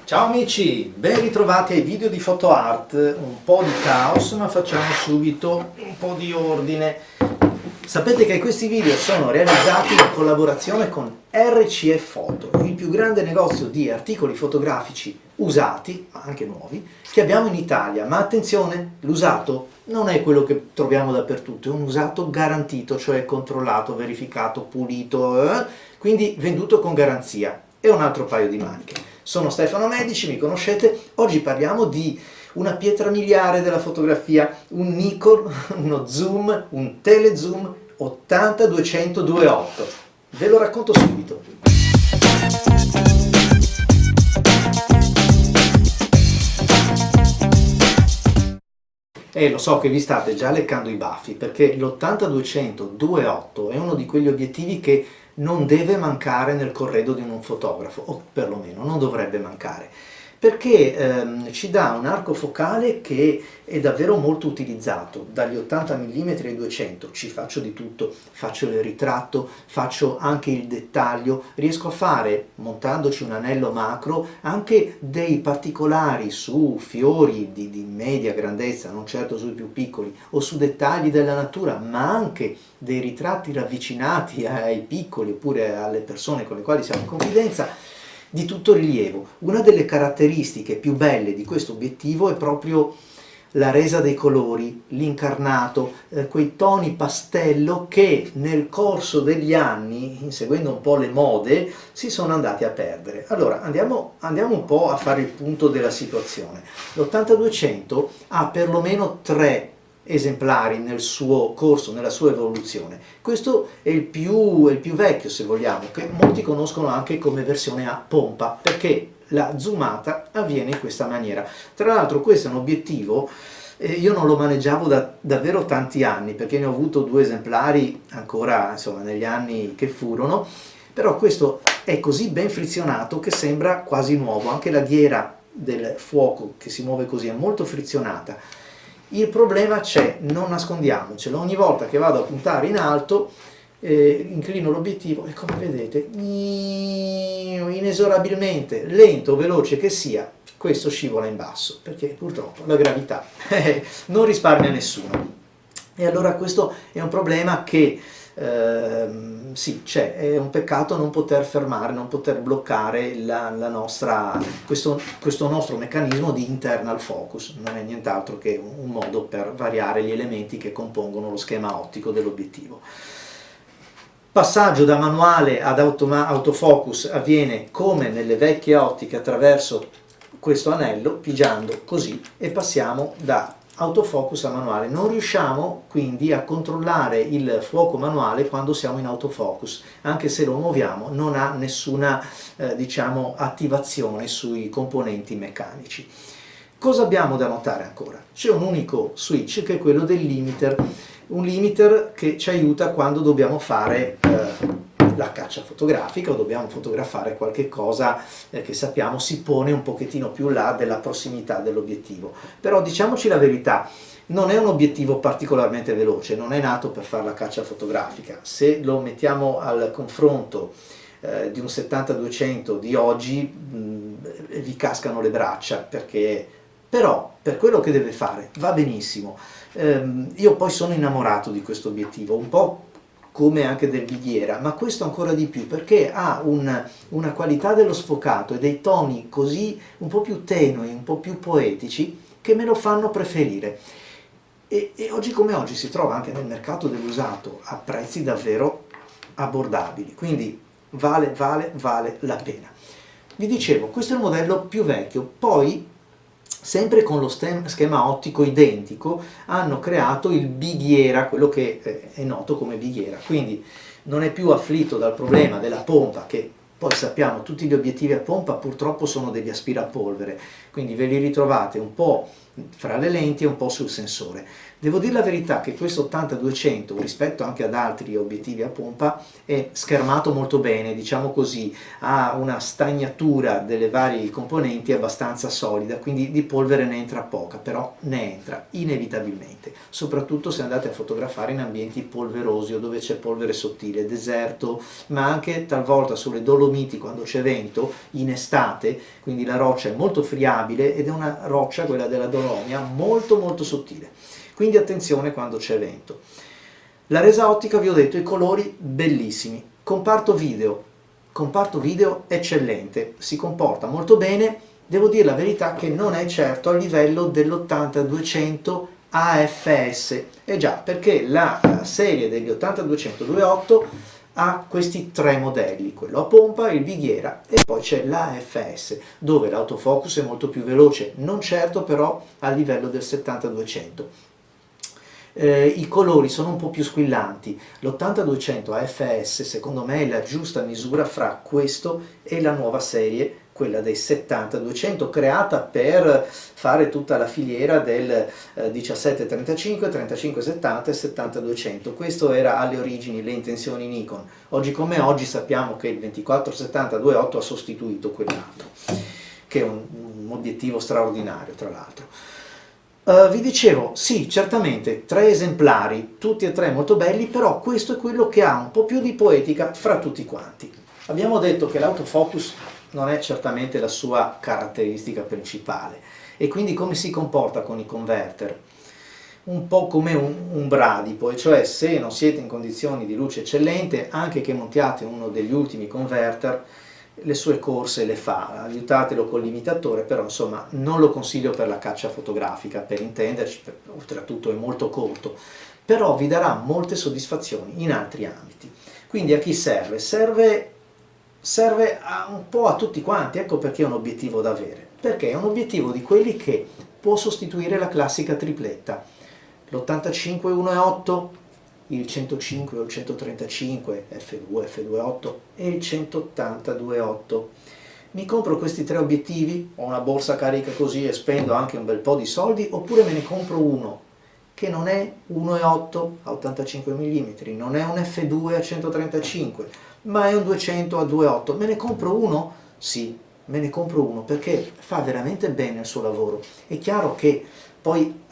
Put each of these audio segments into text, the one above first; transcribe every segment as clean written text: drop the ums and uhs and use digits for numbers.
Ciao amici, ben ritrovati ai video di PhotoArt, un po' di caos ma facciamo subito un po' di ordine. Sapete che questi video sono realizzati in collaborazione con RCF Photo, il più grande negozio di articoli fotografici usati, ma anche nuovi, che abbiamo in Italia. Ma attenzione, l'usato non è quello che troviamo dappertutto, è un usato garantito, cioè controllato, verificato, pulito, quindi venduto con garanzia. E un altro paio di maniche. Sono Stefano Medici, mi conoscete, oggi parliamo di una pietra miliare della fotografia, un Nikon, uno zoom, un telezoom 80-200-2.8. Ve lo racconto subito. E lo so che vi state già leccando i baffi, perché l'80-200-2.8 è uno di quegli obiettivi che non deve mancare nel corredo di un fotografo, o perlomeno non dovrebbe mancare, perché ci dà un arco focale che è davvero molto utilizzato, dagli 80 mm ai 200, ci faccio di tutto, faccio il ritratto, faccio anche il dettaglio, riesco a fare, montandoci un anello macro, anche dei particolari su fiori di media grandezza, non certo sui più piccoli, o su dettagli della natura, ma anche dei ritratti ravvicinati ai piccoli oppure alle persone con le quali siamo in confidenza, di tutto rilievo. Una delle caratteristiche più belle di questo obiettivo è proprio la resa dei colori, l'incarnato, quei toni pastello che nel corso degli anni, inseguendo un po' le mode, si sono andati a perdere. Allora andiamo un po' a fare il punto della situazione. L'80-200 ha perlomeno 3 esemplari nel suo corso, nella sua evoluzione. Questo è il più vecchio, se vogliamo, che molti conoscono anche come versione a pompa, perché la zoomata avviene in questa maniera. Tra l'altro questo è un obiettivo, io non lo maneggiavo da davvero tanti anni, perché ne ho avuto 2 esemplari ancora, insomma, negli anni che furono, però questo è così ben frizionato che sembra quasi nuovo. Anche la ghiera del fuoco che si muove così è molto frizionata. Il problema c'è, non nascondiamocelo, ogni volta che vado a puntare in alto, inclino l'obiettivo e come vedete, inesorabilmente, lento o veloce che sia, questo scivola in basso, perché purtroppo la gravità non risparmia nessuno. E allora questo è un problema che sì, c'è, è un peccato non poter fermare, non poter bloccare questo nostro meccanismo di internal focus. Non è nient'altro che un modo per variare gli elementi che compongono lo schema ottico dell'obiettivo. Passaggio da manuale ad autofocus avviene come nelle vecchie ottiche attraverso questo anello, pigiando così, e passiamo da autofocus a manuale. Non riusciamo quindi a controllare il fuoco manuale quando siamo in autofocus, anche se lo muoviamo non ha nessuna diciamo attivazione sui componenti meccanici. Cosa abbiamo da notare ancora? C'è un unico switch che è quello del limiter, un limiter che ci aiuta quando dobbiamo fare la caccia fotografica o dobbiamo fotografare qualche cosa che sappiamo si pone un pochettino più là della prossimità dell'obiettivo. Però diciamoci la verità, non è un obiettivo particolarmente veloce, non è nato per fare la caccia fotografica. Se lo mettiamo al confronto di un 70-200 di oggi vi cascano le braccia, perché però per quello che deve fare va benissimo. Io poi sono innamorato di questo obiettivo, un po' come anche del Bighiera, ma questo ancora di più perché ha una qualità dello sfocato e dei toni così un po' più tenui, un po' più poetici, che me lo fanno preferire. E oggi come oggi si trova anche nel mercato dell'usato a prezzi davvero abbordabili, quindi vale la pena. Vi dicevo, questo è il modello più vecchio, poi sempre con lo schema ottico identico hanno creato il Bighiera, quello che è noto come Bighiera, quindi non è più afflitto dal problema della pompa, che poi sappiamo tutti gli obiettivi a pompa purtroppo sono degli aspirapolvere, quindi ve li ritrovate un po' fra le lenti e un po' sul sensore. Devo dire la verità che questo 80-200 rispetto anche ad altri obiettivi a pompa è schermato molto bene, diciamo così, ha una stagnatura delle varie componenti abbastanza solida, quindi di polvere ne entra poca, però ne entra inevitabilmente, soprattutto se andate a fotografare in ambienti polverosi o dove c'è polvere sottile, deserto, ma anche talvolta sulle Dolomiti quando c'è vento, in estate, quindi la roccia è molto friabile ed è una roccia, quella della Dolomia, molto molto sottile. Quindi attenzione quando c'è vento. La resa ottica, vi ho detto, i colori bellissimi. Comparto video eccellente, si comporta molto bene. Devo dire la verità che non è certo a livello dell'80-200 AFS. E già, perché la serie degli 80-200 2.8 ha questi tre modelli, quello a pompa, il bighiera e poi c'è l'AFS, dove l'autofocus è molto più veloce, non certo però a livello del 70-200. I colori sono un po' più squillanti. L'80-200 AFS secondo me è la giusta misura fra questo e la nuova serie, quella dei 70-200, creata per fare tutta la filiera del 17-35, 35-70 e 70-200. Questo era alle origini le intenzioni Nikon. Oggi come oggi sappiamo che il 24-70 2.8 ha sostituito quell'altro, che è un obiettivo straordinario tra l'altro. Vi dicevo, sì, certamente, 3 esemplari, tutti e 3 molto belli, però questo è quello che ha un po' più di poetica fra tutti quanti. Abbiamo detto che l'autofocus non è certamente la sua caratteristica principale, e quindi come si comporta con i converter? Un po' come un bradipo, e cioè se non siete in condizioni di luce eccellente, anche che montiate uno degli ultimi converter, le sue corse le fa, aiutatelo col limitatore, però insomma non lo consiglio per la caccia fotografica, per intenderci, oltretutto è molto corto, però vi darà molte soddisfazioni in altri ambiti. Quindi a chi serve? Serve un po' a tutti quanti, ecco perché è un obiettivo da avere, perché è un obiettivo di quelli che può sostituire la classica tripletta, l'85 1.8, il 105 o il 135 f2, f2.8 e il 180 2.8. Mi compro questi 3 obiettivi, ho una borsa carica così e spendo anche un bel po' di soldi, oppure me ne compro uno che non è 1.8 a 85 mm, non è un f2 a 135, ma è un 200 a 2.8. Me ne compro uno? Sì, me ne compro uno perché fa veramente bene il suo lavoro. È chiaro che poi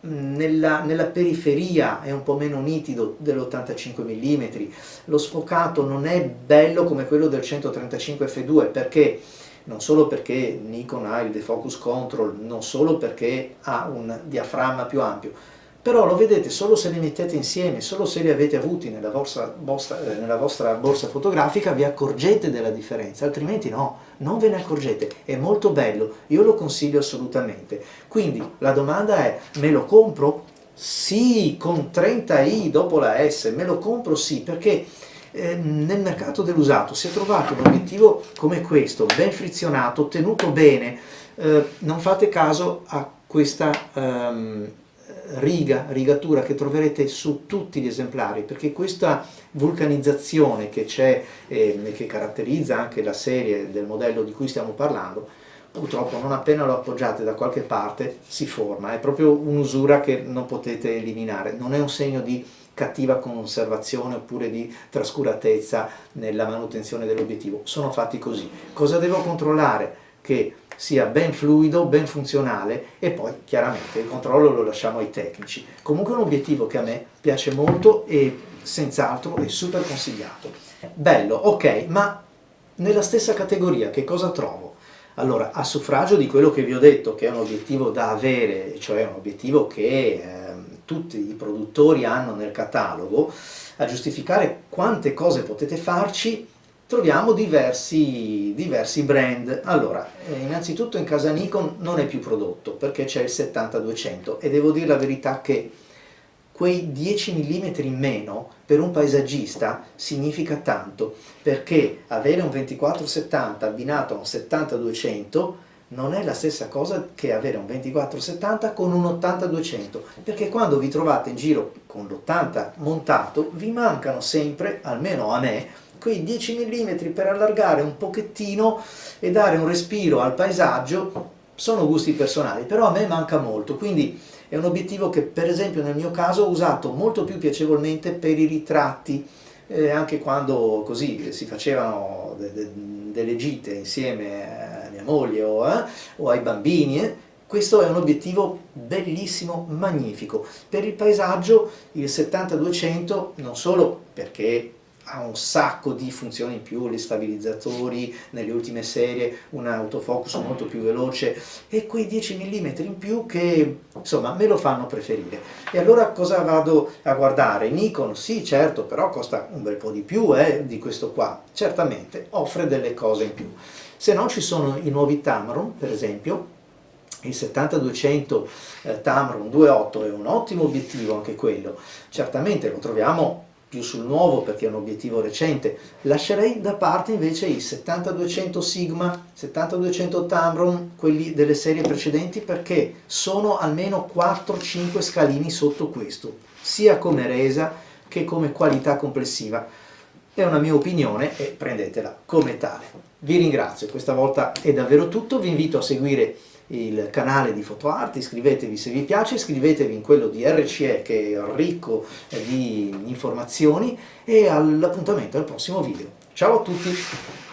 nella periferia è un po' meno nitido dell'85 mm, lo sfocato non è bello come quello del 135 f2, perché non solo perché Nikon ha il defocus control, non solo perché ha un diaframma più ampio, però lo vedete solo se li mettete insieme, solo se li avete avuti nella vostra borsa fotografica vi accorgete della differenza, altrimenti no, non ve ne accorgete. È molto bello, io lo consiglio assolutamente. Quindi la domanda è: me lo compro? Sì, con 30i dopo la S, me lo compro sì, perché nel mercato dell'usato si è trovato un obiettivo come questo, ben frizionato, tenuto bene. Non fate caso a questa rigatura che troverete su tutti gli esemplari, perché questa vulcanizzazione che c'è e che caratterizza anche la serie del modello di cui stiamo parlando, purtroppo non appena lo appoggiate da qualche parte si forma, è proprio un'usura che non potete eliminare, non è un segno di cattiva conservazione oppure di trascuratezza nella manutenzione dell'obiettivo, sono fatti così. Cosa devo controllare? Che sia ben fluido, ben funzionale, e poi chiaramente il controllo lo lasciamo ai tecnici. Comunque è un obiettivo che a me piace molto e senz'altro è super consigliato. Bello, ok, ma nella stessa categoria che cosa trovo? Allora, a suffragio di quello che vi ho detto, che è un obiettivo da avere, cioè un obiettivo che tutti i produttori hanno nel catalogo, a giustificare quante cose potete farci, troviamo diversi brand. Allora, innanzitutto in casa Nikon non è più prodotto perché c'è il 70-200 e devo dire la verità che quei 10 mm in meno per un paesaggista significa tanto, perché avere un 24-70 abbinato a un 70-200 non è la stessa cosa che avere un 24-70 con un 80-200, perché quando vi trovate in giro con l'80 montato vi mancano sempre, almeno a me, quei 10 mm per allargare un pochettino e dare un respiro al paesaggio sono gusti personali, però a me manca molto, quindi è un obiettivo che per esempio nel mio caso ho usato molto più piacevolmente per i ritratti, anche quando così si facevano delle gite insieme a mia moglie o ai bambini. Questo è un obiettivo bellissimo, magnifico. Per il paesaggio il 70-200 non solo perché ha un sacco di funzioni in più, gli stabilizzatori nelle ultime serie, un autofocus molto più veloce e quei 10 mm in più che insomma me lo fanno preferire. E allora cosa vado a guardare? Nikon, sì certo, però costa un bel po' di più di questo qua, certamente offre delle cose in più. Se no ci sono i nuovi Tamron, per esempio, il 70-200 Tamron 2.8 è un ottimo obiettivo anche quello, certamente lo troviamo più sul nuovo perché è un obiettivo recente. Lascerei da parte invece il 70-200 Sigma, 70-200 Tamron, quelli delle serie precedenti, perché sono almeno 4-5 scalini sotto questo, sia come resa che come qualità complessiva. È una mia opinione e prendetela come tale. Vi ringrazio, questa volta è davvero tutto, vi invito a seguire il canale di PhotoArt, iscrivetevi se vi piace, iscrivetevi in quello di RCE che è ricco di informazioni e all'appuntamento al prossimo video. Ciao a tutti!